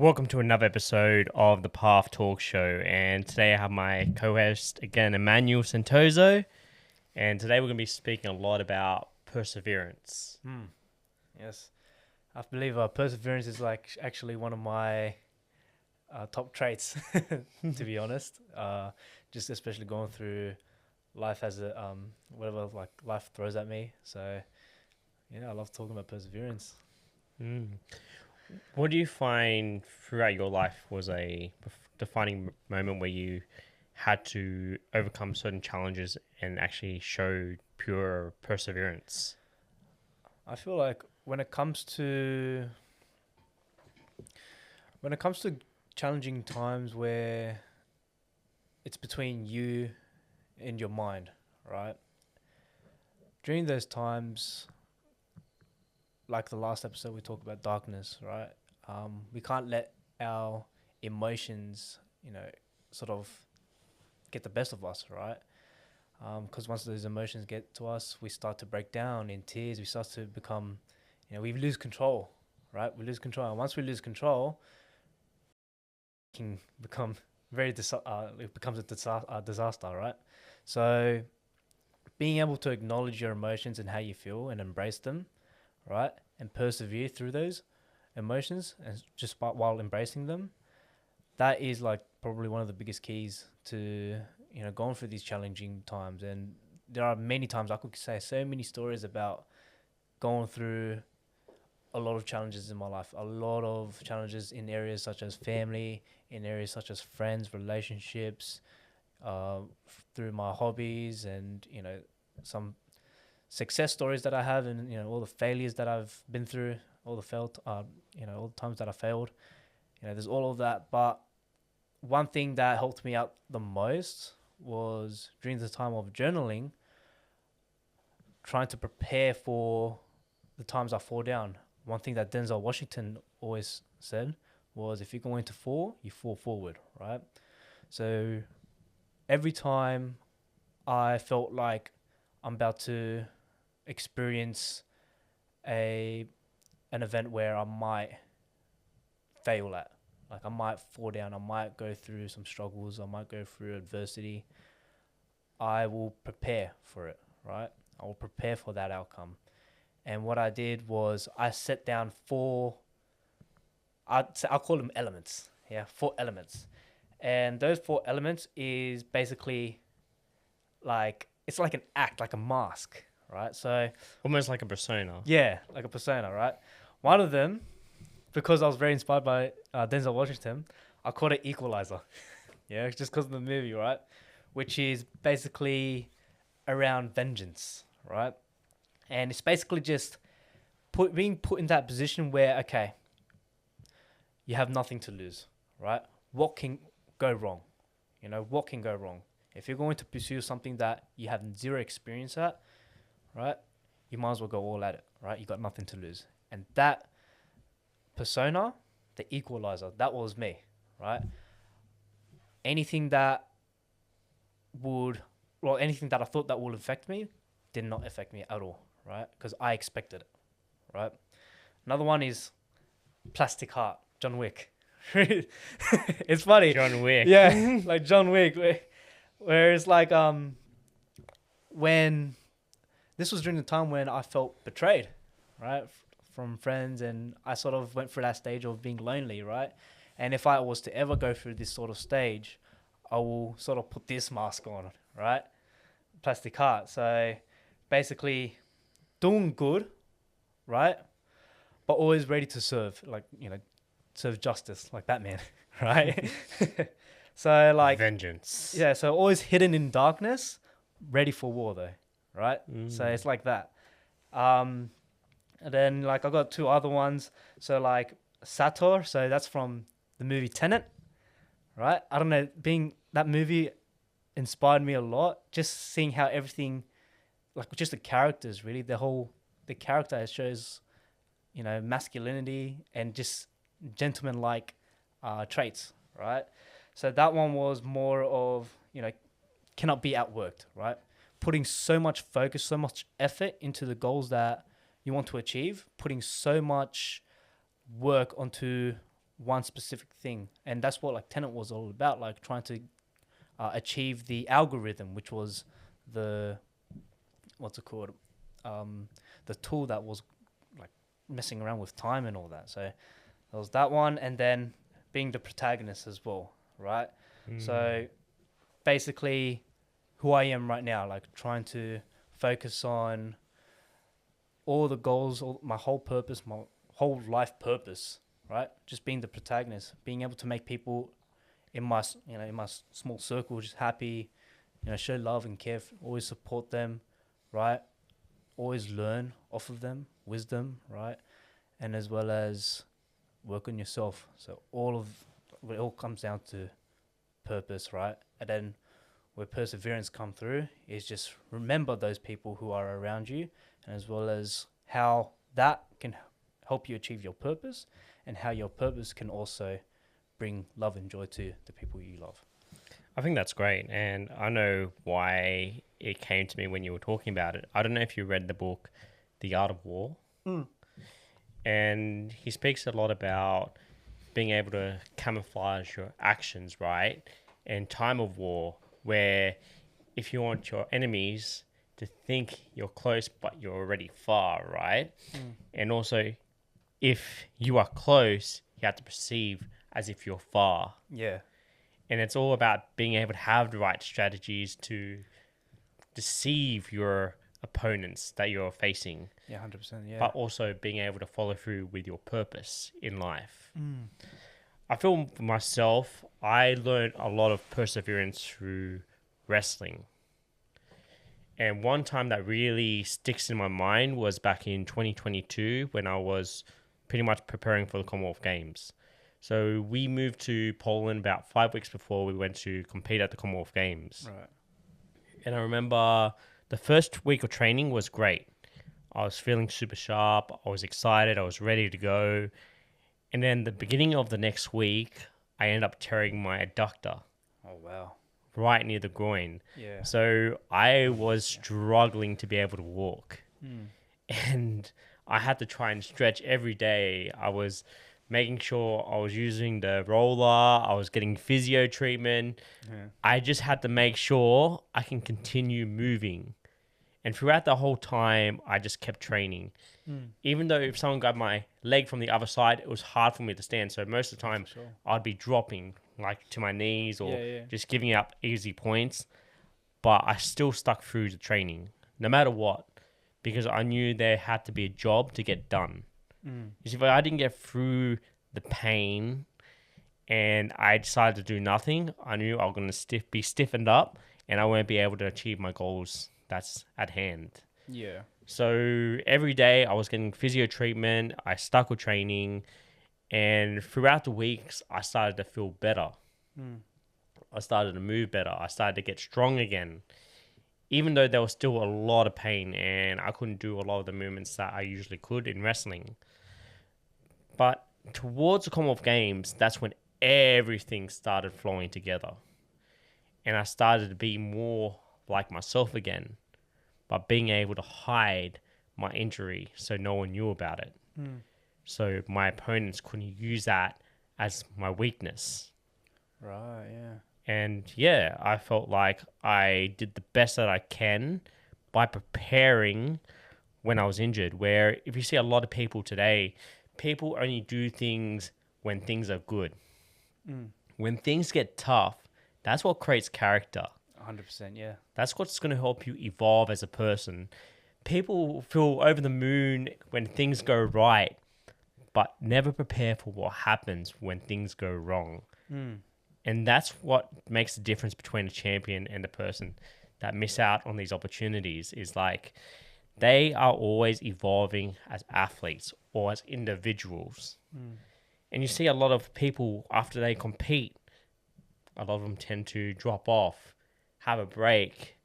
Welcome to another episode of the Path Talk Show, and today I have my co-host again, Emmanuel Santoso, and today we're going to be speaking a lot about perseverance. Yes, I believe perseverance is actually one of my top traits, to be honest. Just especially going through life as whatever life throws at me. So yeah, I love talking about perseverance. What do you find throughout your life was a defining moment where you had to overcome certain challenges and actually show pure perseverance? I feel like when it comes to challenging times where it's between you and your mind, right? During those times, like the last episode, we talked about darkness, right? We can't let our emotions, sort of get the best of us, right? Because once those emotions get to us, we start to break down in tears. We start to become, we lose control, right? We lose control. And once we lose control, it can become it becomes a disaster, right? So being able to acknowledge your emotions and how you feel and embrace them, right? And persevere through those emotions and just while embracing them, that is like probably one of the biggest keys to going through these challenging times. And there are many times I could say so many stories about going through a lot of challenges in my life, a lot of challenges in areas such as family, in areas such as friends, relationships, through my hobbies, and some success stories that I have, and all the failures that I've been through, all the all the times that I failed. There's all of that. But one thing that helped me out the most was during the time of journaling, trying to prepare for the times I fall down. One thing that Denzel Washington always said was, if you're going to fall, you fall forward, right? So every time I felt like I'm about to experience an event where I might fail at, like I might fall down, I might go through some struggles, I might go through adversity, I will prepare for it, right? I will prepare for that outcome. And what I did was I set down I'll call them elements. Yeah, 4 elements. And those 4 elements is basically it's like an act, like a mask, right? So Almost like a persona. yeah, like a persona, right? One of them, because I was very inspired by Denzel Washington, I called it Equalizer. Yeah, just because of the movie, right? Which is basically around vengeance, right? And it's basically just being put in that position where, okay, you have nothing to lose, right? What can go wrong? What can go wrong? If you're going to pursue something that you have zero experience at, right, you might as well go all at it, right? You got nothing to lose. And that persona, the equalizer, that was me, right? Anything that anything that I thought that would affect me did not affect me at all, right? Because I expected it, right? Another one is Plastic Heart, John Wick. It's funny. John Wick. Yeah, like John Wick. Where it's like, when this was during the time when I felt betrayed, right? From friends, and I sort of went through that stage of being lonely, right? And if I was to ever go through this sort of stage, I will sort of put this mask on, right? Plastic Heart. So basically doing good, right? But always ready to serve, serve justice, like Batman, right? So Vengeance. yeah, so always hidden in darkness, ready for war though, right? So it's like that. And then I got 2 other ones. So Sator, so that's from the movie Tenet, right? I don't know, that movie inspired me a lot. Just seeing how everything, just the characters, really, the character shows, masculinity and just gentleman-like traits, right? So that one was more of, cannot be outworked, right? Putting so much focus, so much effort into the goals that you want to achieve, putting so much work onto one specific thing, and that's what like Tenet was all about, like trying to achieve the algorithm, which was the what's it called, the tool that was like messing around with time and all that. So there was that one, and then being the protagonist as well, right? So basically, who I am right now, like trying to focus on all the goals, all, my whole purpose, my whole life purpose, right? Just being the protagonist, being able to make people in my, in my small circle just happy, show love and care, always support them, right? Always learn off of them, wisdom, right? And as well as work on yourself. So it all comes down to purpose, right? And then where perseverance come through is just remember those people who are around you, and as well as how that can help you achieve your purpose, and how your purpose can also bring love and joy to the people you love. I think that's great, and I know why it came to me when you were talking about it. I don't know if you read the book The Art of War. And he speaks a lot about being able to camouflage your actions, right? In time of war, where if you want your enemies to think you're close but you're already far, right? And also, if you are close, you have to perceive as if you're far. Yeah. And it's all about being able to have the right strategies to deceive your opponents that you're facing. Yeah, 100%. Yeah. But also being able to follow through with your purpose in life. I feel for myself, I learned a lot of perseverance through wrestling. And one time that really sticks in my mind was back in 2022 when I was pretty much preparing for the Commonwealth Games. So we moved to Poland about 5 weeks before we went to compete at the Commonwealth Games. Right. And I remember the first week of training was great. I was feeling super sharp. I was excited. I was ready to go. And then the beginning of the next week, I ended up tearing my adductor Oh, wow. right near the groin. Yeah. So I was struggling to be able to walk. And I had to try and stretch every day. I was making sure I was using the roller. I was getting physio treatment. Yeah. I just had to make sure I can continue moving. And throughout the whole time, I just kept training. Even though if someone grabbed my leg from the other side, it was hard for me to stand. So most of the time, Sure. I'd be dropping like to my knees or Yeah. just giving up easy points. But I still stuck through the training, no matter what, because I knew there had to be a job to get done. You see, if I didn't get through the pain and I decided to do nothing, I knew I was going to be stiffened up and I won't be able to achieve my goals that's at hand. Yeah. So every day I was getting physio treatment, I stuck with training, and throughout the weeks I started to feel better. I started to move better. I started to get strong again. Even though there was still a lot of pain and I couldn't do a lot of the movements that I usually could in wrestling. But towards the Commonwealth Games, that's when everything started flowing together. And I started to be more like myself again, but being able to hide my injury so no one knew about it. So my opponents couldn't use that as my weakness. Right. Yeah. And yeah, I felt like I did the best that I can by preparing when I was injured. Where if you see a lot of people today, people only do things when things are good. When things get tough, that's what creates character. 100%. Yeah. That's what's going to help you evolve as a person. People feel over the moon when things go right, but never prepare for what happens when things go wrong. And that's what makes the difference between a champion and a person that miss out on these opportunities is like they are always evolving as athletes or as individuals. And you see a lot of people after they compete, a lot of them tend to drop off, have a break,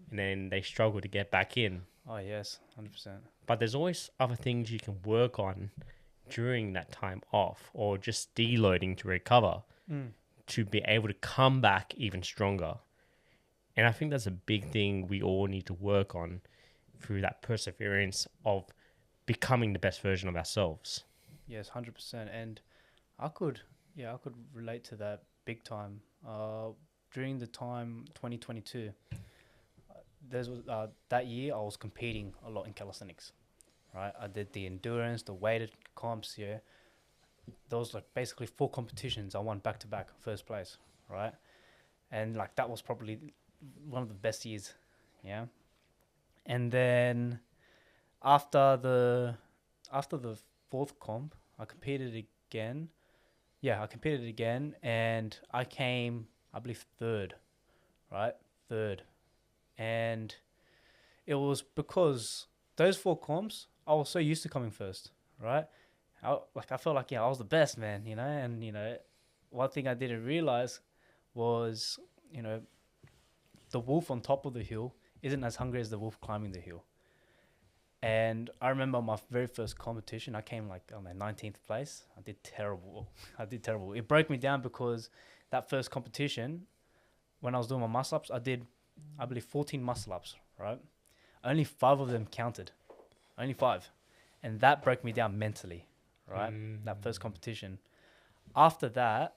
and then they struggle to get back in. Oh, yes. 100%. But there's always other things you can work on during that time off or just deloading to recover to be able to come back even stronger. And I think that's a big thing we all need to work on through that perseverance of becoming the best version of ourselves. Yes, 100%. And I could relate to that big time. During the time 2022, that year I was competing a lot in calisthenics, right? I did the endurance, the weighted comps, yeah. There was like basically 4 competitions. I won back to back, first place, right? And like that was probably one of the best years, yeah. And then after the after the fourth comp, I competed again. Yeah, I competed again, and I came, I believe, third, right? Third, and it was because those 4 comps, I was so used to coming first, right? I felt like, yeah, I was the best, man, and one thing I didn't realize was, you know, the wolf on top of the hill isn't as hungry as the wolf climbing the hill. And I remember my very first competition, I came like on the 19th place. I did terrible. It broke me down because that first competition, when I was doing my muscle ups, I did, I believe, 14 muscle ups, right? Only 5 of them counted. Only 5. And that broke me down mentally, right? That first competition. After that,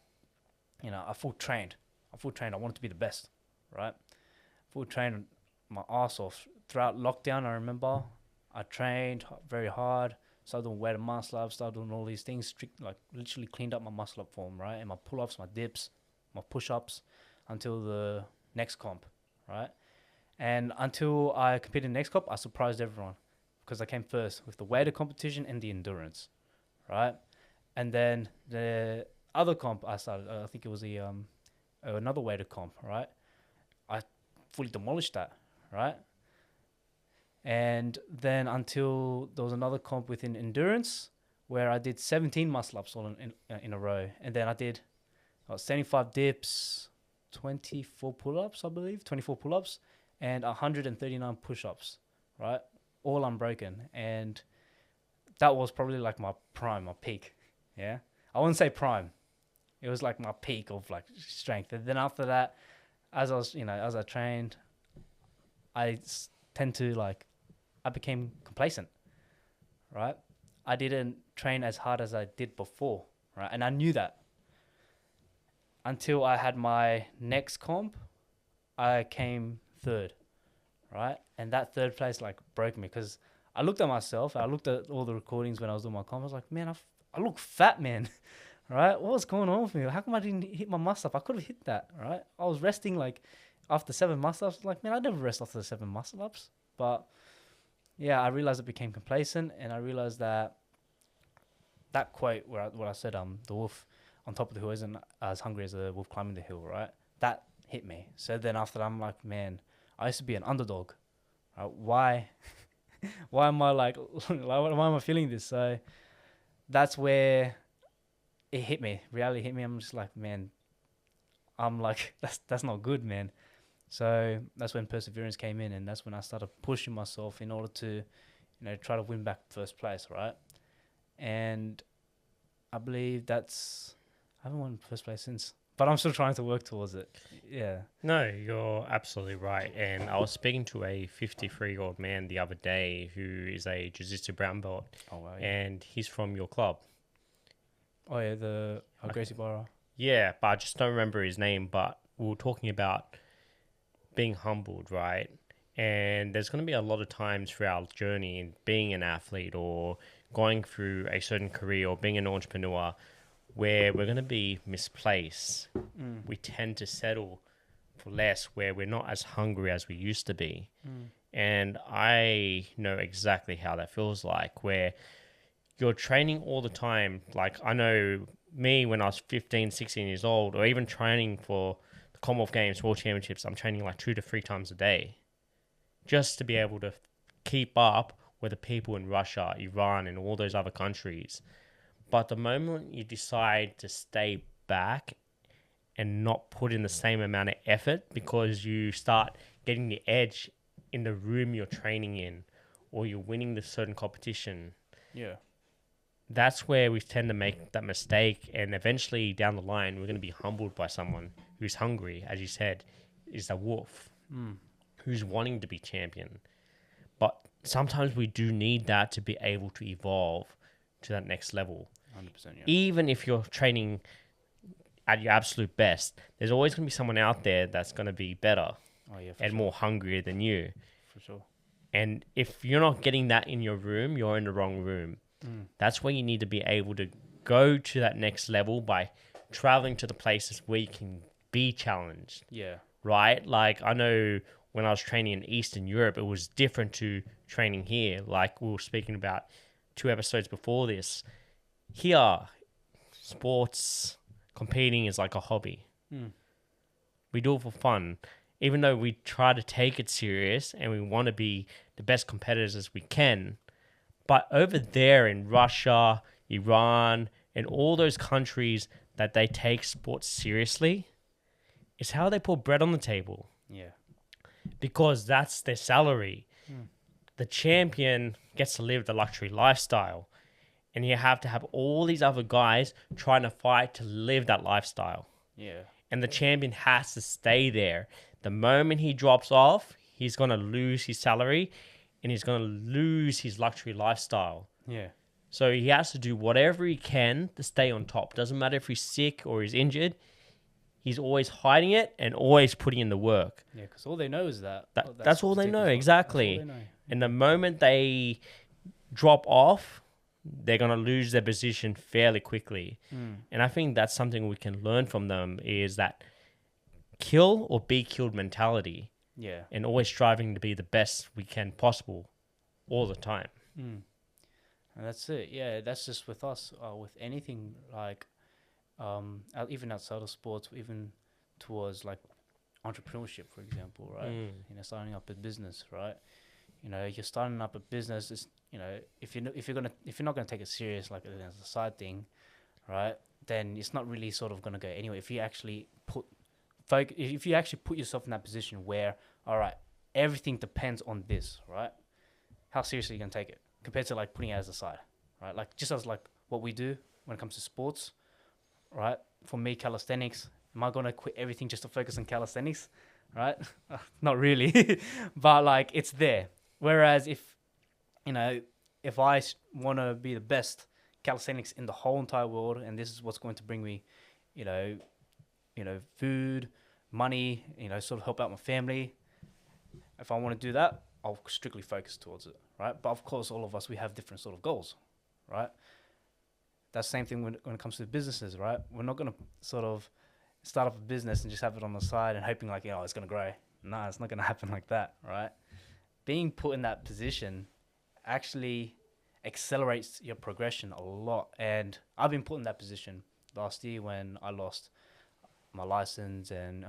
I full trained. I wanted to be the best, right? Full trained my ass off. Throughout lockdown, I remember I trained very hard, started doing weighted muscle ups, started doing all these things, like literally cleaned up my muscle up form, right? And my pull ups, my dips, my push ups until the next comp, right? And until I competed in the next comp, I surprised everyone because I came first with the weighted competition and the endurance, right? And then the other comp I started, I think it was the another weighted comp, right? I fully demolished that, right? And then until there was another comp within endurance where I did 17 muscle ups all in a row. And then I did 75 dips, 24 pull ups, I believe, 24 pull ups, and 139 push ups, right? All unbroken. And that was probably like my prime, my peak. Yeah. I wouldn't say prime. It was like my peak of like strength. And then after that, as I trained, tend to like, I became complacent, right? I didn't train as hard as I did before, right? And I knew that until I had my next comp, I came third, right? And that third place like broke me because I looked at myself. I looked at all the recordings when I was doing my comp. I was like, man, I look fat, man, right? What was going on with me? How come I didn't hit my muscle up? I could have hit that, right? I was resting like after 7 muscle ups. Like, man, I never rest after the 7 muscle ups, but yeah, I realized I became complacent, and I realized that quote what I said, the wolf on top of the hill isn't as hungry as the wolf climbing the hill, right? That hit me. So then after that, I'm like, man, I used to be an underdog. Why? Why am I like, why am I feeling this? So that's where it hit me. Reality hit me. I'm just like, man, I'm like, that's not good, man. So that's when perseverance came in, and that's when I started pushing myself in order to, try to win back first place, right? And I believe I haven't won first place since, but I'm still trying to work towards it. Yeah. No, you're absolutely right. And I was speaking to a 53-year-old man the other day who is a jiu-jitsu brown belt. Oh, wow. Yeah. And he's from your club. Oh, yeah, Gracie Barra. Yeah, but I just don't remember his name. But we were talking about being humbled, right? And there's going to be a lot of times through our journey in being an athlete or going through a certain career or being an entrepreneur where we're going to be misplaced. We tend to settle for less, where we're not as hungry as we used to be. And I know exactly how that feels like, where you're training all the time. Like, I know me when I was 15, 16 years old, or even training for the Commonwealth Games, World Championships, I'm training like 2 to 3 times a day just to be able to keep up with the people in Russia, Iran, and all those other countries. But the moment you decide to stay back and not put in the same amount of effort because you start getting the edge in the room you're training in, or you're winning the certain competition, Yeah. that's where we tend to make that mistake. And eventually down the line, we're going to be humbled by someone who's hungry, as you said, is a wolf, who's wanting to be champion. But sometimes we do need that to be able to evolve to that next level. 100%, yeah. Even if you're training at your absolute best, there's always going to be someone out there that's going to be better Oh, yeah, for and sure. more hungrier than you. For sure. And if you're not getting that in your room, you're in the wrong room. That's where you need to be able to go to that next level by traveling to the places where you can be challenged, Yeah. right? Like, I know when I was training in Eastern Europe, it was different to training here. Like we were speaking about 2 episodes before this. Here, sports, competing is like a hobby. We do it for fun. Even though we try to take it serious and we want to be the best competitors as we can, but over there in Russia, Iran, and all those countries that they take sports seriously, it's how they put bread on the table. Yeah. Because that's their salary. The champion gets to live the luxury lifestyle. And you have to have all these other guys trying to fight to live that lifestyle. Yeah. And the champion has to stay there. The moment he drops off, he's going to lose his salary and he's going to lose his luxury lifestyle. Yeah. So he has to do whatever he can to stay on top. Doesn't matter if he's sick or he's injured. He's always hiding it and always putting in the work. Yeah, because all they know is that. That's all they know, exactly. That's all they know. And the moment they drop off, they're going to lose their position fairly quickly. And I think that's something we can learn from them is that kill or be killed mentality. Yeah. And always striving to be the best we can possible all the time. And that's it. Yeah, that's just with us. With anything like, even outside of sports, even towards like entrepreneurship, for example, right? You know, starting up a business, right? You know, you're starting up a business. Is if you're not gonna take it serious like as a side thing, right? Then it's not really sort of gonna go anywhere. If you actually put yourself in that position where, all right, everything depends on this, right? How seriously are you gonna take it compared to like putting it as a side, right? Like just as like what we do when it comes to sports, right? For me, calisthenics. Am I gonna quit everything just to focus on calisthenics, right? Not really, but like it's there. Whereas if I want to be the best calisthenics in the whole entire world, and this is what's going to bring me, food, money, sort of help out my family. If I want to do that, I'll strictly focus towards it, right? But of course, all of us, we have different sort of goals, right? That's the same thing when it comes to businesses, right? We're not going to sort of start up a business and just have it on the side and hoping like, it's going to grow. No, it's not going to happen like that, right? Being put in that position actually accelerates your progression a lot. And I've been put in that position last year when I lost my license and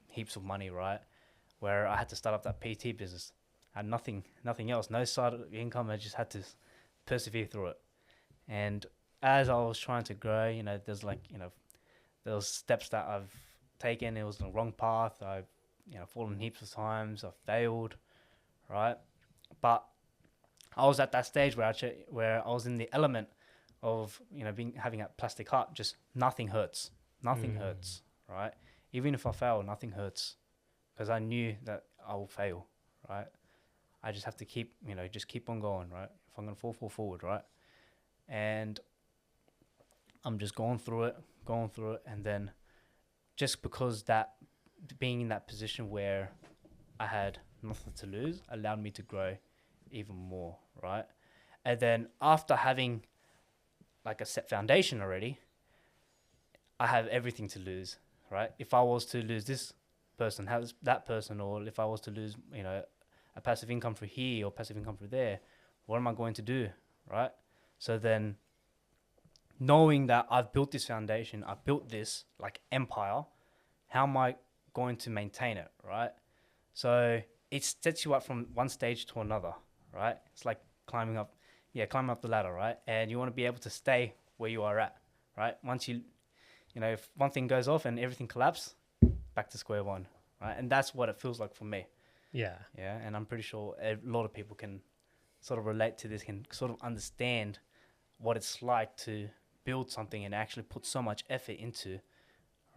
heaps of money, right? Where I had to start up that PT business. I had nothing else, no side of income. I just had to persevere through it. And as I was trying to grow, there's those steps that I've taken. It was the wrong path. I've, fallen heaps of times. I've failed, right? But I was at that stage where I was in the element of, having that plastic heart. Just nothing hurts. Nothing hurts, right? Even if I fail, nothing hurts, because I knew that I will fail, right? I just have to keep on going, right? If I'm gonna fall forward, right? And I'm just going through it, and then just because that being in that position where I had nothing to lose allowed me to grow even more, right? And then after having like a set foundation already, I have everything to lose, right? If I was to lose this person, how's that person, or if I was to lose, a passive income for here or passive income for there, what am I going to do, right? So then knowing that I've built this foundation, I've built this like empire, how am I going to maintain it, right? So it sets you up from one stage to another, right? It's like climbing up the ladder, right? And you want to be able to stay where you are at, right? Once if one thing goes off and everything collapses, back to square one, right? And that's what it feels like for me. Yeah. Yeah, and I'm pretty sure a lot of people can sort of relate to this, can sort of understand what it's like to build something and actually put so much effort into,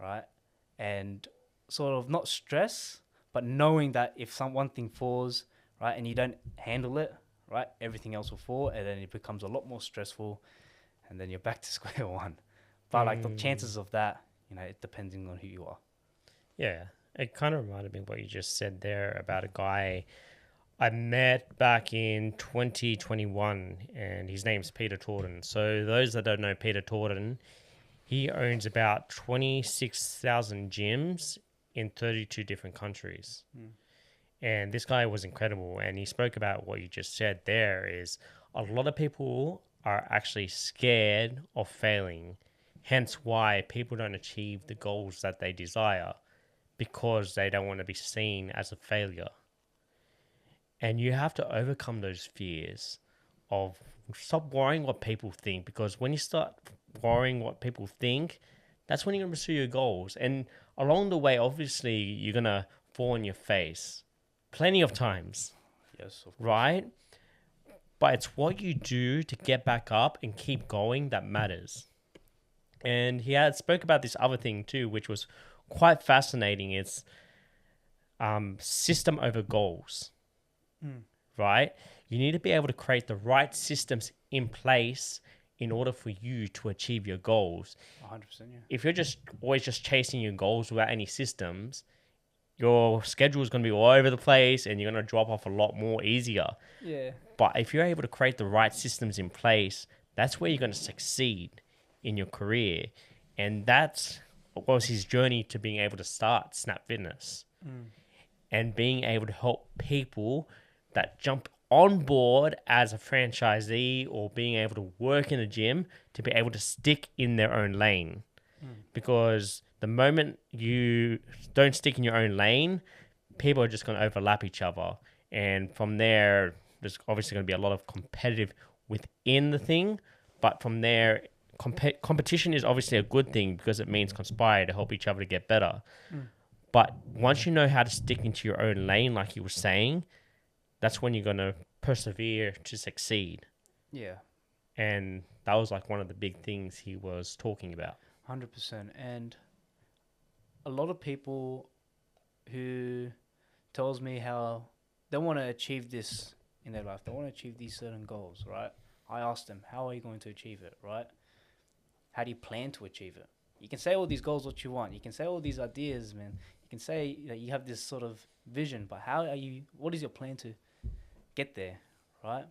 right? And sort of not stress, but knowing that if one thing falls, right, and you don't handle it, right, everything else will fall, and then it becomes a lot more stressful, and then you're back to square one. But like the chances of that, it depending on who you are. Yeah, it kind of reminded me of what you just said there about a guy I met back in 2021, and his name's Peter Torton. So those that don't know Peter Torton, he owns about 26,000 gyms in 32 different countries. And this guy was incredible. And he spoke about what you just said there is a lot of people are actually scared of failing. Hence why people don't achieve the goals that they desire, because they don't want to be seen as a failure. And you have to overcome those fears of stop worrying what people think, because when you start worrying what people think, that's when you're going to pursue your goals. And along the way, obviously, you're going to fall on your face plenty of times. Yes, of course. Right? But it's what you do to get back up and keep going that matters. And he had spoke about this other thing too, which was quite fascinating. It's system over goals. Right? You need to be able to create the right systems in place in order for you to achieve your goals. 100%, yeah. If you're just always just chasing your goals without any systems, your schedule is going to be all over the place and you're going to drop off a lot more easier. Yeah. But if you're able to create the right systems in place, that's where you're going to succeed in your career. And that's what was his journey to being able to start Snap Fitness and being able to help people that jump on board as a franchisee or being able to work in a gym to be able to stick in their own lane. Because the moment you don't stick in your own lane, people are just going to overlap each other. And from there, there's obviously going to be a lot of competitive within the thing. But from there, competition is obviously a good thing because it means conspire to help each other to get better. But once you know how to stick into your own lane, like you were saying, that's when you're going to persevere to succeed. Yeah. And that was like one of the big things he was talking about. 100%. And a lot of people who tells me how they want to achieve this in their life, they want to achieve these certain goals, right? I ask them, how are you going to achieve it, right? How do you plan to achieve it? You can say all these goals what you want. You can say all these ideas, man. You can say that you have this sort of vision, but what is your plan to get there, right?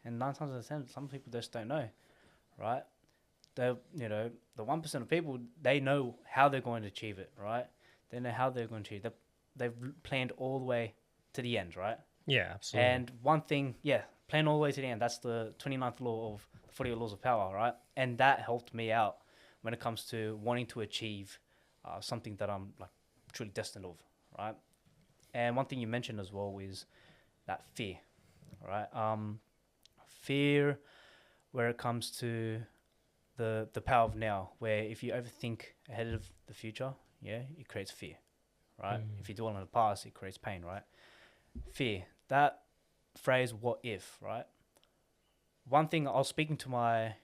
And 9 times out of 10, some people just don't know, right? The 1% of people, they know how they're going to achieve it, right? They know how they're going to achieve it. They've planned all the way to the end, right? Yeah, absolutely. And one thing, plan all the way to the end. That's the 29th law of the 48 laws of power, right? And that helped me out when it comes to wanting to achieve something that I'm like truly destined of, right? And one thing you mentioned as well is that fear, right? Fear where it comes to the power of now, where if you overthink ahead of the future, it creates fear, right? If you dwell on the past, it creates pain, right? Fear, that phrase, what if, right? One thing, I was speaking to my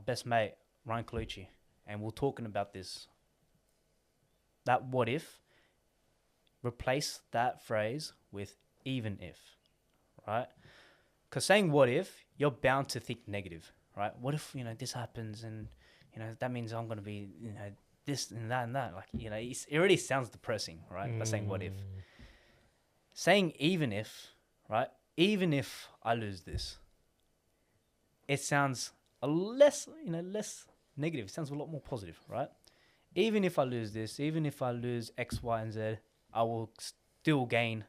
best mate, Ryan Colucci, and we're talking about this. That what if, replace that phrase with even if, right? Because saying what if, you're bound to think negative, right? What if, this happens and, that means I'm going to be, this and that and that. Like, it already sounds depressing, right? By saying what if. Saying even if, right? Even if I lose this, it sounds less negative. It sounds a lot more positive, right? Even if I lose this, even if I lose X, Y, and Z, I will still gain,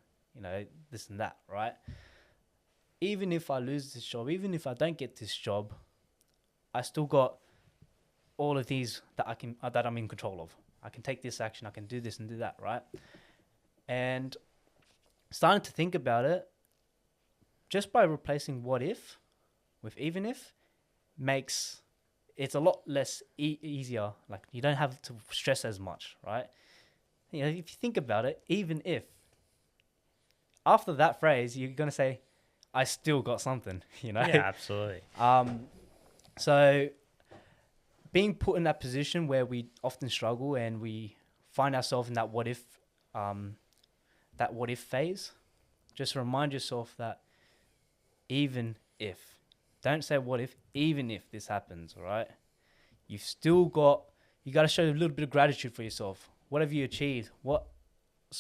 this and that, right? Even if I lose this job, even if I don't get this job, I still got all of these that I'm in control of. I can take this action, I can do this and do that, right? And starting to think about it, just by replacing what if with even if, makes it's a lot less easier. Like, you don't have to stress as much, right? If you think about it, even if, after that phrase, you're going to say, I still got something, Yeah, absolutely. So being put in that position where we often struggle and we find ourselves in that what if phase, just remind yourself that even if, Don't say what if, even if this happens, all right? You got to show a little bit of gratitude for yourself. What have you achieved? What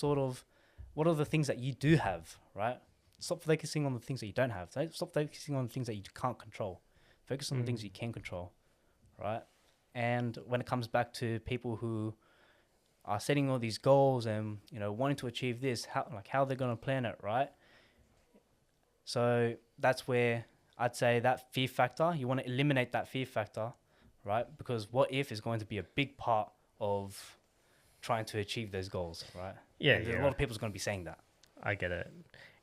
are the things that you do have, right? Stop focusing on the things that you don't have. Stop focusing on the things that you can't control. Focus on the things you can control, right? And when it comes back to people who are setting all these goals and, wanting to achieve this, how they're going to plan it, right? So that's where I'd say that fear factor, you want to eliminate that fear factor, right? Because what if is going to be a big part of trying to achieve those goals, right? Yeah, and a lot of people's going to be saying that. I get it.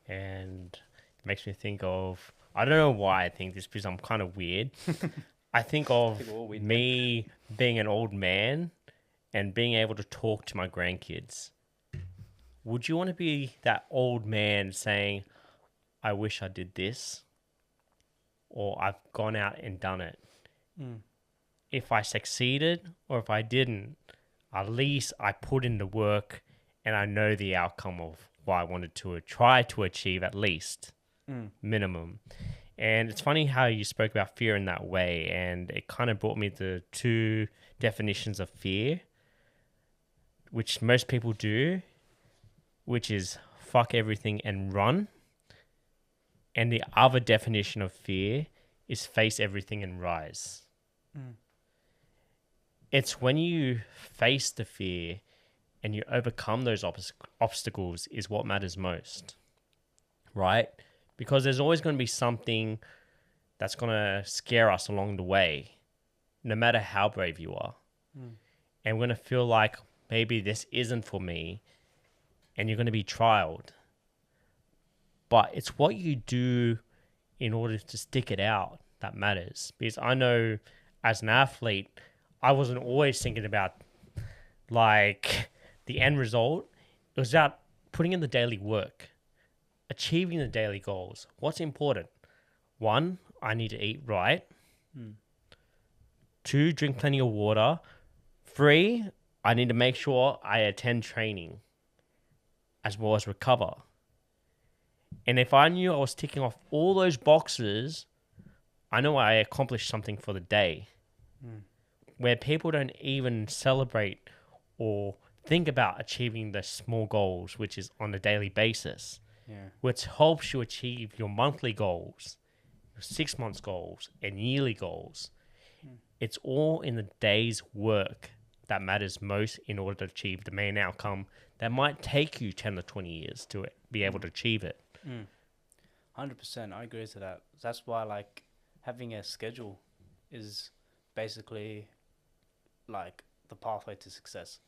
And it makes me think of, I don't know why I think this, because I'm kind of weird. I think of me being an old man and being able to talk to my grandkids. Would you want to be that old man saying, I wish I did this, or I've gone out and done it? If I succeeded or if I didn't, at least I put in the work and I know the outcome of what I wanted to try to achieve, at least minimum. And it's funny how you spoke about fear in that way, and it kind of brought me to two definitions of fear, which most people do, which is fuck everything and run. And the other definition of fear is face everything and rise. It's when you face the fear and you overcome those obstacles is what matters most, right? Because there's always going to be something that's going to scare us along the way, no matter how brave you are. And we're going to feel like maybe this isn't for me, and you're going to be trialed. But it's what you do in order to stick it out that matters. Because I know as an athlete, I wasn't always thinking about like the end result. It was about putting in the daily work, achieving the daily goals. What's important? 1, I need to eat right. 2, drink plenty of water. 3, I need to make sure I attend training as well as recover. And if I knew I was ticking off all those boxes, I know I accomplished something for the day. Where people don't even celebrate or think about achieving the small goals, which is on a daily basis, which helps you achieve your monthly goals, your 6 months goals, and yearly goals. It's all in the day's work that matters most in order to achieve the main outcome that might take you 10 to 20 years to be able to achieve it. 100%, I agree to that. That's why, like, having a schedule is basically like the pathway to success,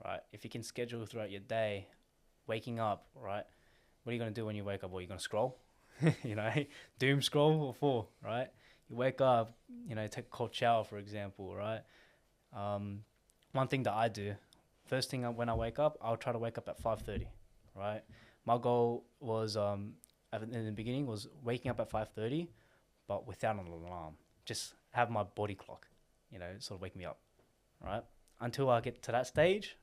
right? If you can schedule throughout your day, waking up, right? What are you going to do when you wake up? Well, you're going to scroll, doom scroll or fall, right? You wake up, take a cold shower, for example, right? One thing that I do, first thing when I wake up, I'll try to wake up at 5:30, right? My goal was, in the beginning, was waking up at 5:30, but without an alarm. Just have my body clock, sort of wake me up, right? Until I get to that stage,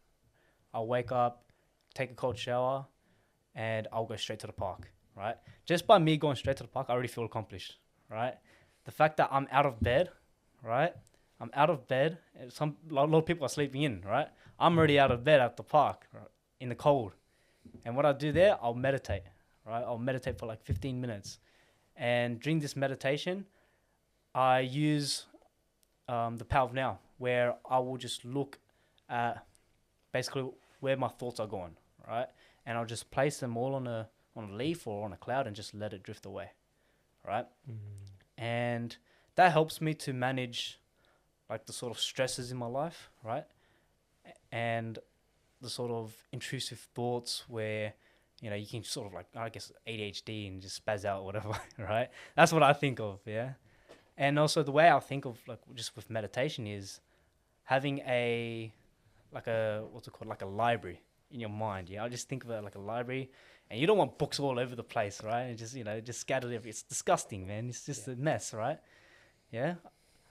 I'll wake up, take a cold shower, and I'll go straight to the park, right? Just by me going straight to the park, I already feel accomplished, right? The fact that I'm out of bed, right? I'm out of bed. A lot of people are sleeping in, right? I'm already out of bed at the park, right? In the cold. And what I do there, I'll meditate, right? I'll meditate for like 15 minutes. And during this meditation, I use the power of now, where I will just look at basically where my thoughts are going, right? And I'll just place them all on a leaf or on a cloud and just let it drift away, right? And that helps me to manage like the sort of stresses in my life, right? And the sort of intrusive thoughts where, you can sort of like, I guess, ADHD and just spaz out or whatever, right? That's what I think of, yeah? And also the way I think of, like, just with meditation is having like a library in your mind, yeah? I just think of it like a library, and you don't want books all over the place, right? And just, just scattered everywhere. It's disgusting, man. It's just a mess, right? Yeah?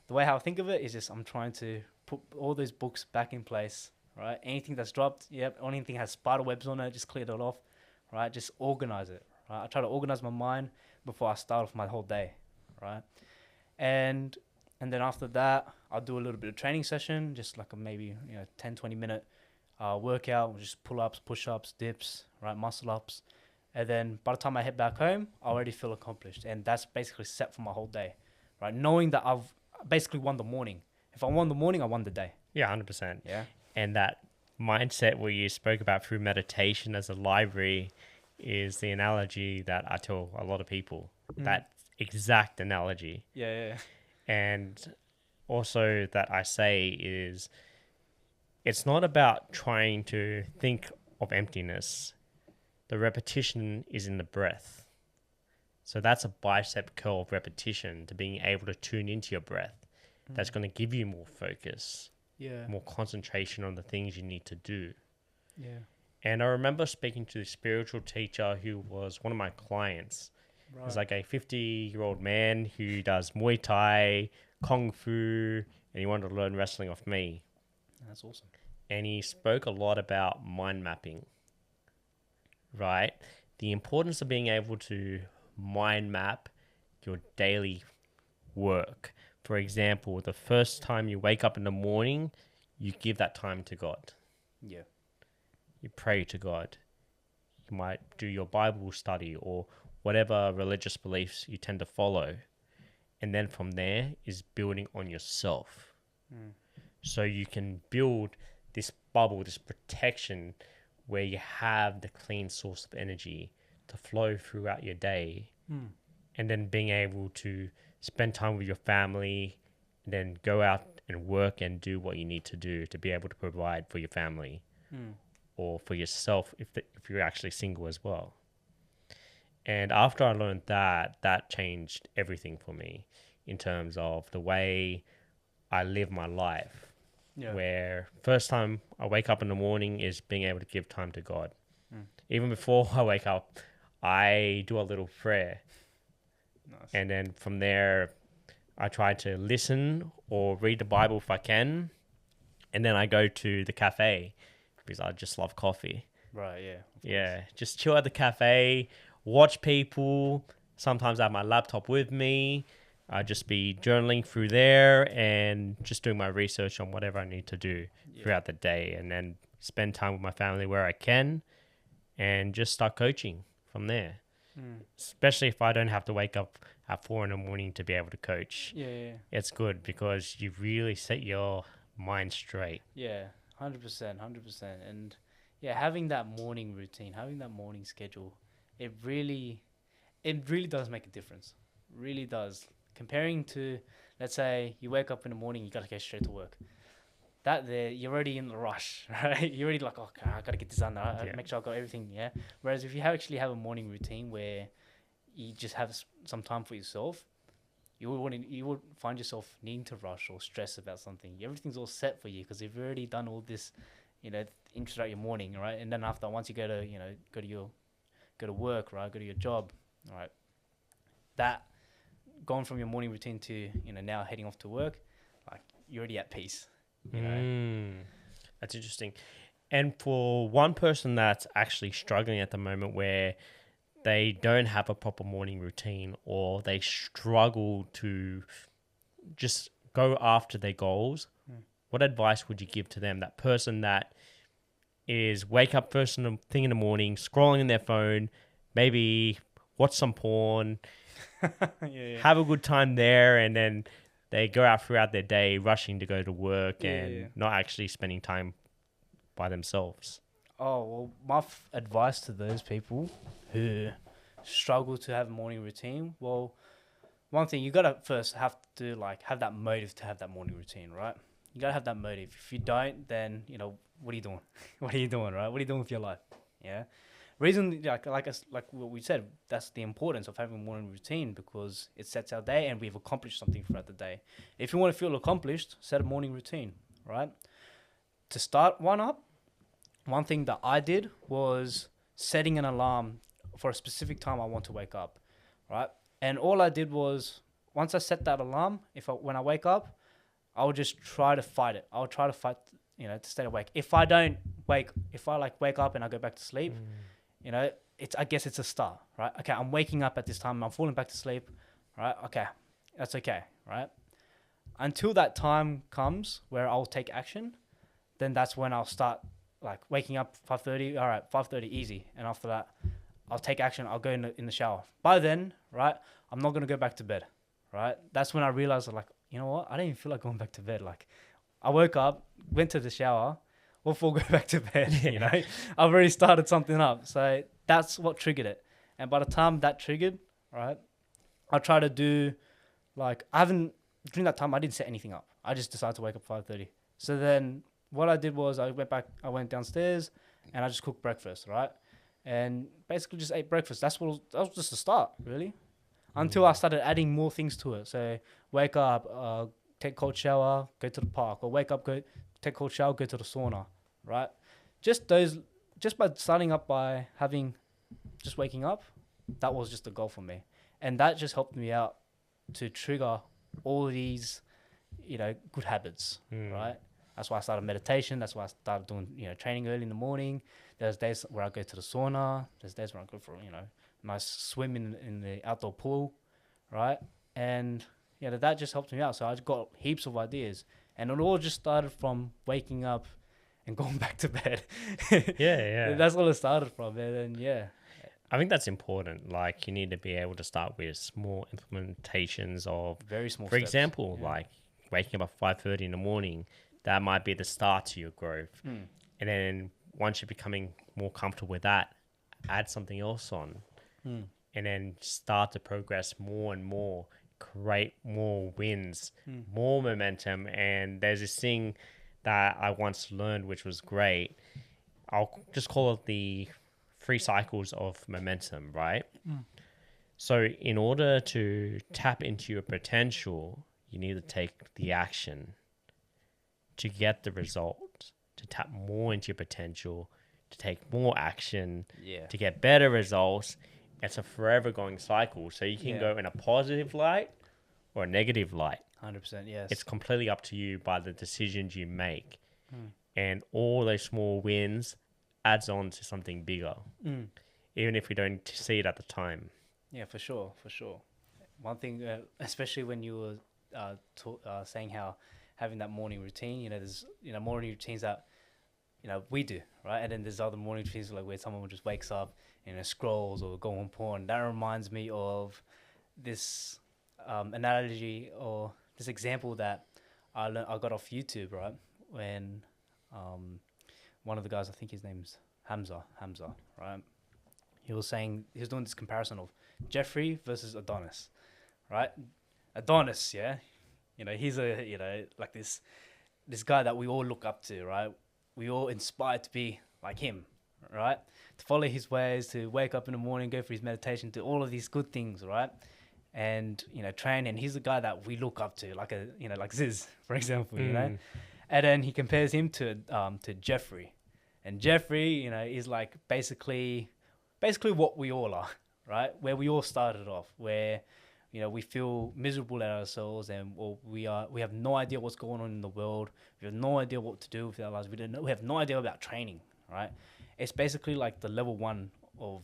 The way how I think of it is just I'm trying to put all those books back in place, right? Anything that's dropped, anything has spider webs on it, just clear it off, right? Just organize it, right? I try to organize my mind before I start off my whole day, right? And then after that, I'll do a little bit of training session, just like a maybe 10, 20 minute workout, just pull-ups, push-ups, dips, right, muscle-ups. And then by the time I head back home, I already feel accomplished. And that's basically set for my whole day, right? Knowing that I've basically won the morning. If I won the morning, I won the day. Yeah, 100%. Yeah. And that mindset where you spoke about through meditation as a library is the analogy that I tell a lot of people. That exact analogy. Yeah. And also that I say is it's not about trying to think of emptiness. The repetition is in the breath. So that's a bicep curl of repetition to being able to tune into your breath. That's going to give you more focus, more concentration on the things you need to do. Yeah. And I remember speaking to a spiritual teacher who was one of my clients. Right. He was like a 50-year-old man who does Muay Thai, Kung Fu, and he wanted to learn wrestling off me. That's awesome. And he spoke a lot about mind mapping, right? The importance of being able to mind map your daily work. For example, the first time you wake up in the morning, you give that time to God. Yeah. You pray to God. You might do your Bible study or whatever religious beliefs you tend to follow. And then from there is building on yourself. So you can build this bubble, this protection where you have the clean source of energy to flow throughout your day. And then being able to spend time with your family and then go out and work and do what you need to do to be able to provide for your family or for yourself if you're actually single as well. And after I learned that changed everything for me in terms of the way I live my life. Yeah. Where first time I wake up in the morning is being able to give time to God. Even before I wake up, I do a little prayer. Nice. And then from there, I try to listen or read the Bible if I can. And then I go to the cafe because I just love coffee. Right, yeah. Yeah, just chill at the cafe, watch people. Sometimes I have my laptop with me. I just be journaling through there and just doing my research on whatever I need to do throughout the day. And then spend time with my family where I can and just start coaching from there. Especially if I don't have to wake up at 4 a.m. to be able to coach. Yeah. It's good because you really set your mind straight. Yeah, 100%. And yeah, having that morning routine, having that morning schedule, it really does make a difference. Really does. Comparing to, let's say you wake up in the morning, you got to go straight to work. You're already in the rush, right? You're already like, okay, I got to get this done. Make sure I got everything, yeah? Whereas if you actually have a morning routine where you just have some time for yourself, you would find yourself needing to rush or stress about something. Everything's all set for you because you've already done all this, throughout your morning, right? And then after, once you go to work, right? Go to your job, right? That going from your morning routine to, now heading off to work, like you're already at peace. That's interesting. And for one person that's actually struggling at the moment where they don't have a proper morning routine or they struggle to just go after their goals, what advice would you give to them? That person that is wake up first thing in the morning, scrolling in their phone, maybe watch some porn, have a good time there, and then they go out throughout their day rushing to go to work and not actually spending time by themselves. Oh, well, my advice to those people who struggle to have a morning routine, well, one thing, you got to first have to have that motive to have that morning routine, right? You got to have that motive. If you don't, then, what are you doing? What are you doing, right? What are you doing with your life? Yeah. Reason, like what we said, that's the importance of having a morning routine because it sets our day and we've accomplished something throughout the day. If you want to feel accomplished, set a morning routine, right? To start one thing that I did was setting an alarm for a specific time I want to wake up, right? And all I did was, once I set that alarm, when I wake up, I would just try to fight it. I'll try to fight, to stay awake. If I wake up and I go back to sleep, I guess it's a start, right? Okay, I'm waking up at this time. I'm falling back to sleep, right? Okay, that's okay, right? Until that time comes where I'll take action, then that's when I'll start like waking up 5:30. All right, 5:30 easy, and after that, I'll take action. I'll go in the shower. By then, right, I'm not gonna go back to bed, right? That's when I realized like, you know what? I didn't even feel like going back to bed. Like, I woke up, went to the shower, before go back to bed. You know, I've already started something up. So that's what triggered it. And by the time that triggered, right, I try to do like during that time I didn't set anything up. I just decided to wake up 5:30. So then what I did was I went downstairs and I just cooked breakfast, right? And basically just ate breakfast. That was just the start, really. Until I started adding more things to it. So wake up, take cold shower, go to the park, or wake up, go take cold shower, go to the sauna, right? Just by starting up by just waking up, that was just the goal for me. And that just helped me out to trigger all these, good habits, right? That's why I started meditation. That's why I started doing, training early in the morning. There's days where I go to the sauna. There's days where I go for, nice swim in the outdoor pool, right? And, that just helped me out. So I got heaps of ideas. And it all just started from waking up and going back to bed. Yeah. That's all it started from. And then, yeah. I think that's important. Like, you need to be able to start with small implementations of, very small for steps. example, like waking up at 5:30 in the morning. That might be the start to your growth. And then once you're becoming more comfortable with that, add something else on. And then start to progress more and more, create more wins, more momentum. And there's this thing that I once learned, which was great. I'll just call it the 3 cycles of momentum, right? So in order to tap into your potential, you need to take the action to get the result, to tap more into your potential, to take more action, to get better results. It's a forever going cycle. So you can go in a positive light or a negative light. 100%, yes. It's completely up to you by the decisions you make. And all those small wins adds on to something bigger, even if we don't see it at the time. Yeah, for sure. One thing, especially when you were saying how having that morning routine, there's morning routines that we do, right? And then there's other morning routines like where someone just wakes up and scrolls or go on porn. That reminds me of this analogy or this example that I got off YouTube, right? When one of the guys, I think his name's Hamza, right? He was doing this comparison of Jeffrey versus Adonis, right? Adonis, yeah, he's like this guy that we all look up to, right? We all inspire to be like him, right? To follow his ways, to wake up in the morning, go for his meditation, to all of these good things, right? And train. And he's the guy that we look up to, like like Ziz, for example, And then he compares him to Jeffrey, and Jeffrey, is like basically what we all are, right? Where we all started off, where we feel miserable at ourselves, and we have no idea what's going on in the world. We have no idea what to do with our lives. We have no idea about training, right? It's basically like the level 1 of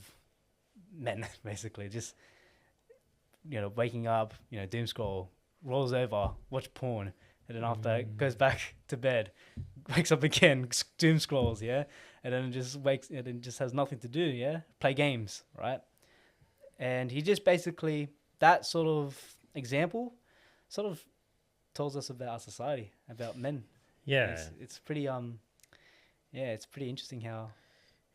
men, basically. Just waking up, doom scroll, rolls over, watch porn, and then after goes back to bed, wakes up again, doom scrolls, and then just has nothing to do, play games, right? And he just basically, that sort of example sort of tells us about our society, about men. It's pretty it's pretty interesting how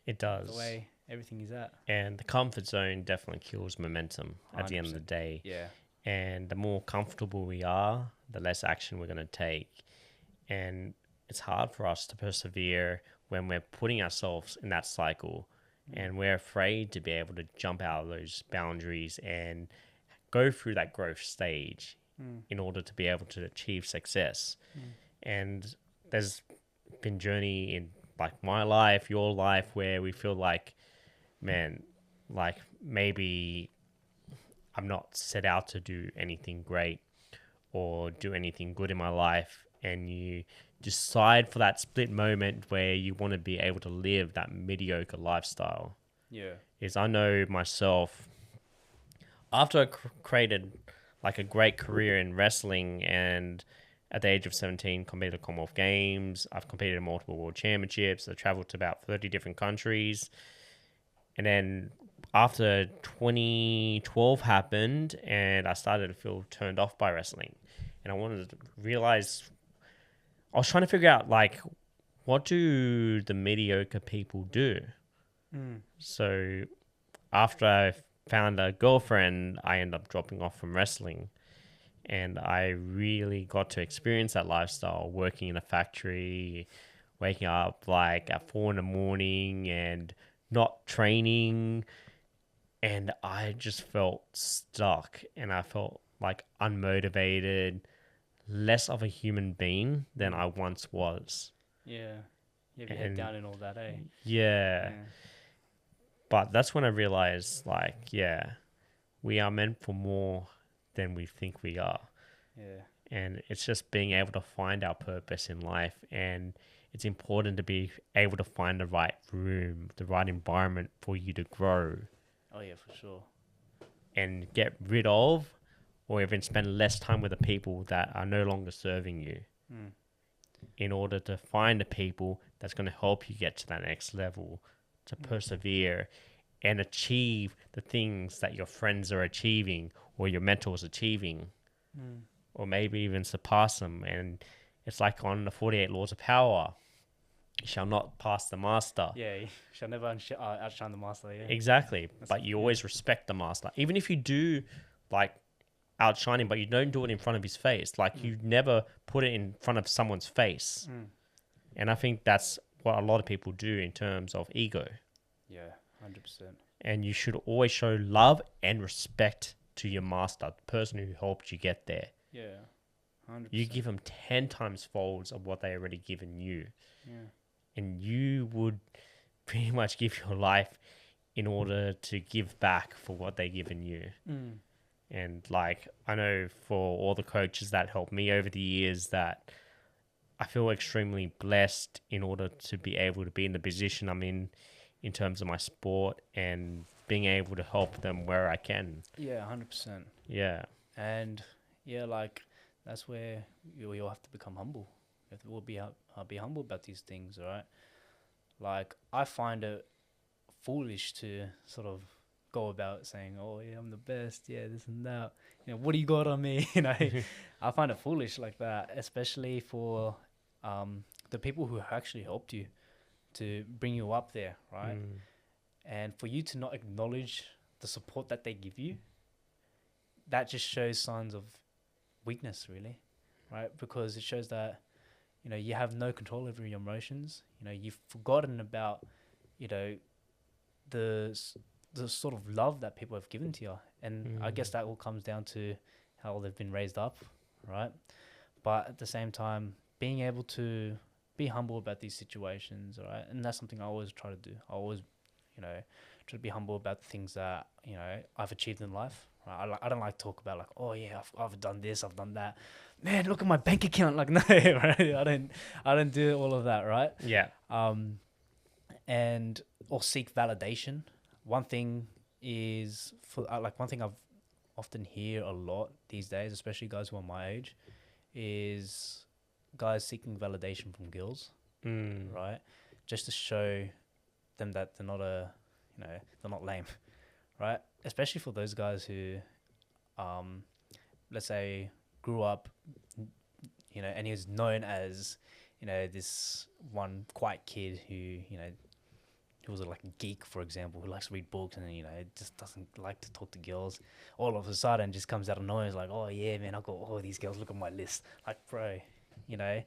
it does the way everything is at. And the comfort zone definitely kills momentum at the end of the day. And the more comfortable we are, the less action we're going to take. And it's hard for us to persevere when we're putting ourselves in that cycle, and we're afraid to be able to jump out of those boundaries and go through that growth stage in order to be able to achieve success. And there's been journey in like my life, your life, where we feel like, man, like maybe I'm not set out to do anything great or do anything good in my life, and you decide for that split moment where you want to be able to live that mediocre lifestyle. Is I know myself, after I created like a great career in wrestling, and at the age of 17 competed at Commonwealth Games. I've competed in multiple world championships. I've traveled to about 30 different countries. And then after 2012 happened, and I started to feel turned off by wrestling, and I wanted to realize, I was trying to figure out, like, what do the mediocre people do? So after I found a girlfriend, I ended up dropping off from wrestling. And I really got to experience that lifestyle, working in a factory, waking up like at 4 in the morning and not training. And I just felt stuck, and I felt like unmotivated, less of a human being than I once was. Yeah. You have your head down and all that, eh? Yeah. But that's when I realized, like, yeah, we are meant for more than we think we are. Yeah. And it's just being able to find our purpose in life. And it's important to be able to find the right room, the right environment for you to grow. Oh, yeah, for sure. And get rid of, or even spend less time with the people that are no longer serving you, in order to find the people that's going to help you get to that next level, to persevere and achieve the things that your friends are achieving or your mentors achieving, or maybe even surpass them. And it's like on the 48 laws of power: you shall not pass the master. Yeah, you shall never outshine the master. Yeah. Exactly. But you always respect the master, even if you do like outshine him, but you don't do it in front of his face. Like you never put it in front of someone's face. And I think that's what a lot of people do in terms of ego. Yeah, 100%. And you should always show love and respect to your master, the person who helped you get there. Yeah, 100%. You give them 10 times folds of what they already given you. Yeah. And you would pretty much give your life in order to give back for what they given you. And like, I know for all the coaches that helped me over the years, that I feel extremely blessed in order to be able to be in the position I'm in terms of my sport, and being able to help them where I can. Yeah, 100%. Yeah. And yeah, like that's where we all have to become humble. We have to all be humble about these things, all right? Like I find it foolish to sort of go about saying, "Oh yeah, I'm the best. Yeah, this and that. You know, what do you got on me?" You know, I find it foolish like that, especially for the people who actually helped you to bring you up there, right? And for you to not acknowledge the support that they give you, that just shows signs of weakness, really, right? Because it shows that, you know, you have no control over your emotions. You know, you've forgotten about, you know, the sort of love that people have given to you. And I guess that all comes down to how they've been raised up, right? But at the same time, being able to be humble about these situations, all right? And that's something I always try to do. I always, you know, try to be humble about the things that, you know, I've achieved in life. Right? I don't like to talk about like, oh yeah, I've done this, I've done that. Man, look at my bank account. Like, no, right? I don't do all of that, right? Yeah. And or seek validation. One thing is one thing I've often hear a lot these days, especially guys who are my age, is guys seeking validation from girls, right? Just to show them that they're not they're not lame, right? Especially for those guys who, let's say, grew up, you know, and he was known as, you know, this one quiet kid who, you know, who was like a geek, for example, who likes to read books and, you know, just doesn't like to talk to girls. All of a sudden just comes out of nowhere, like, oh yeah, man, I got all these girls, look at my list. Like, bro, you know,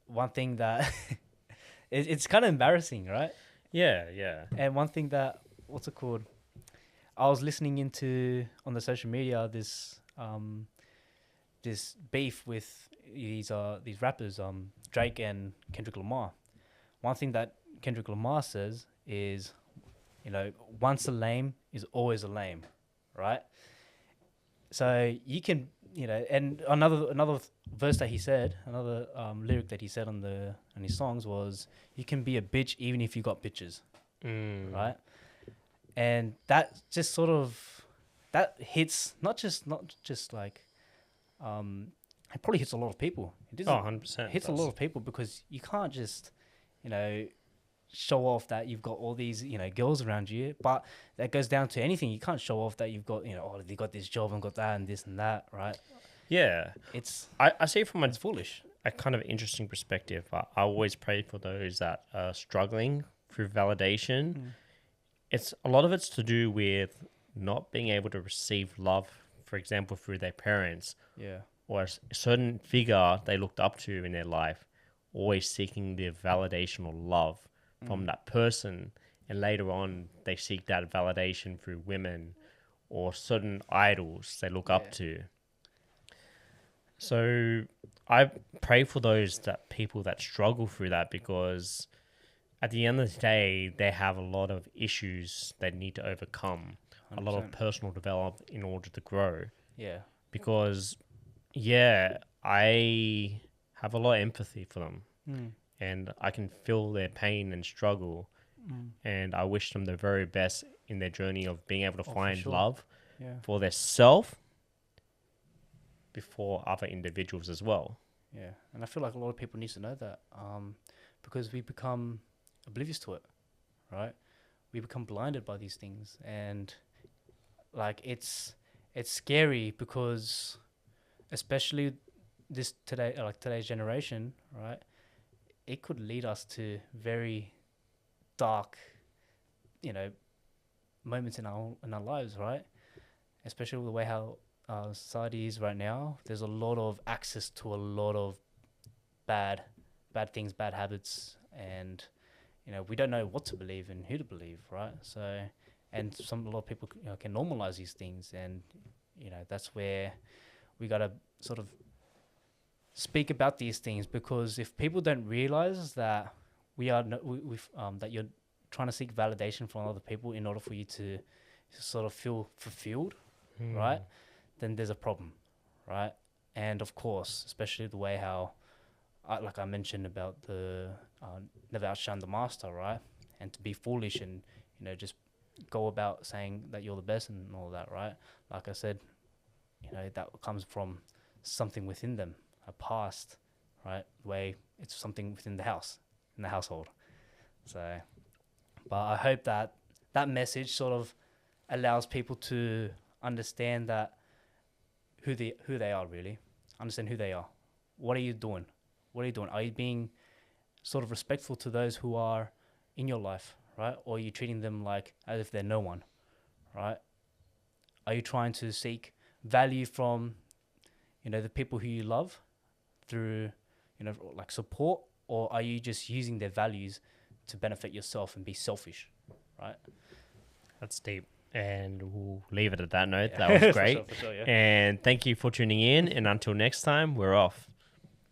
one thing that it's kind of embarrassing, right? Yeah, yeah. And one thing that, what's it called? I was listening into on the social media this this beef with these rappers, Drake and Kendrick Lamar. One thing that Kendrick Lamar says is, you know, once a lame is always a lame, right? So you can, you know, and another verse that he said, another lyric that he said on his songs was, "You can be a bitch even if you got bitches," right? And that just sort of that hits not just like it probably hits a lot of people. It Oh, doesn't 100%. hits a lot of people because you can't just, you know, show off that you've got all these, you know, girls around you. But that goes down to anything. You can't show off that you've got, you know, oh, they got this job and got that and this and that, right? Yeah. It's I see it from it's foolish. a kind of interesting perspective. I always pray for those that are struggling through validation. It's a lot of it's to do with not being able to receive love, for example, through their parents Yeah. or a certain figure they looked up to in their life, always seeking the validation or love from that person. And later on, they seek that validation through women or certain idols they look up to. So I pray for those that people that struggle through that, because at the end of the day, they have a lot of issues they need to overcome, 100%. a lot of personal development in order to grow. Yeah. Because, yeah, I have a lot of empathy for them, and I can feel their pain and struggle, and I wish them the very best in their journey of being able to find love for their self before other individuals as well. Yeah, and I feel like a lot of people need to know that, because we become oblivious to it, right? We become blinded by these things, and like it's scary because, especially today's generation, right? It could lead us to very dark, you know, moments in our lives, right? Especially with the way how society is right now. There's a lot of access to a lot of bad things, bad habits, and you know, we don't know what to believe and who to believe, right? So, and a lot of people, you know, can normalize these things, and you know, that's where we gotta sort of speak about these things, because if people don't realize that that you're trying to seek validation from other people in order for you to sort of feel fulfilled, right? Then there's a problem, right? And of course, especially the way how, like I mentioned about the never outshine the master, right? And to be foolish and, you know, just go about saying that you're the best and all that, right? Like I said, you know, that comes from something within them, a past, right? Way it's something within the house, in the household. So, but I hope that that message sort of allows people to understand that who they are, really. Understand who they are. What are you doing? What are you doing? Are you being sort of respectful to those who are in your life, right? Or are you treating them like as if they're no one, right? Are you trying to seek value from, you know, the people who you love through, you know, like support, or are you just using their values to benefit yourself and be selfish, right? That's deep. And we'll leave it at that note. That was great. For sure, yeah. And thank you for tuning in. And until next time, we're off.